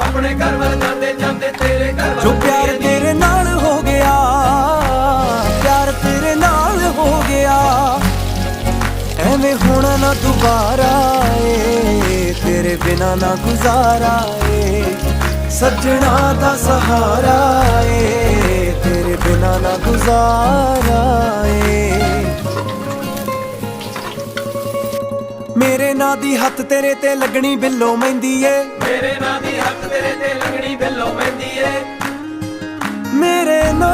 अपने घर वाल जाते जाते तेरे घर जो प्यार तेरे नाल हो गया, प्यार तेरे नाल हो गया, एवें होना ना दोबारा ए, तेरे बिना ना गुजारा ए, सजना दा सहारा ए, तेरे बिना ना गुजारा ए। मेरे नां दी हत्थ तेरे ते लगनी बिल्लो मेहंदी ए, मेरे नां दी हत्थ तेरे ते लगनी बिल्लो मेहंदी ए, मेरे नां